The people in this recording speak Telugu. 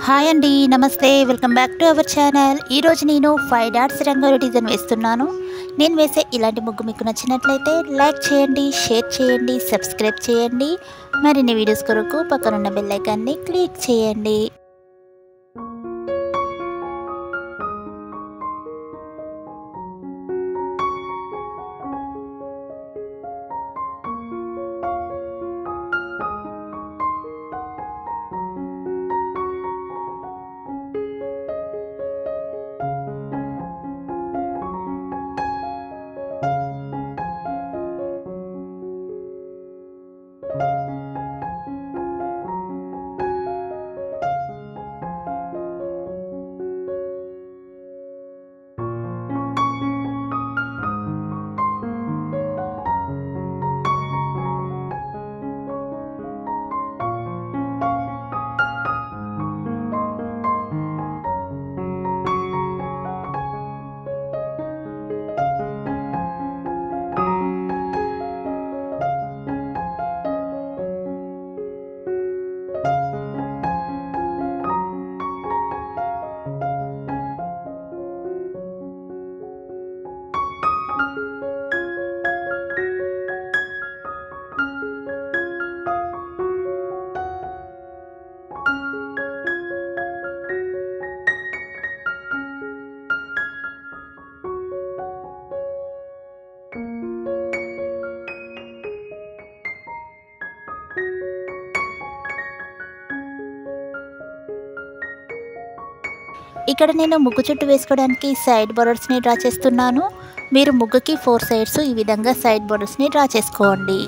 హాయ్ అండి, నమస్తే. Welcome back to our channel. ఈరోజు నేను 5 డాట్స్ రంగోలి డిజైన్ వేస్తున్నాను. నేను వేసే ఇలాంటి ముగ్గు మీకు నచ్చినట్లయితే లైక్ చేయండి, షేర్ చేయండి, సబ్స్క్రైబ్ చేయండి. మరిన్ని వీడియోస్ కొరకు పక్కనున్న బెల్ ఐకాన్ని క్లిక్ చేయండి. ఇక్కడ నేను ముగ్గు చుట్టూ వేసుకోవడానికి సైడ్ బోర్డర్స్ని డ్రా చేస్తున్నాను. మీరు ముగ్గుకి 4 సైడ్స్ ఈ విధంగా సైడ్ బోర్డర్స్ని డ్రా చేసుకోండి.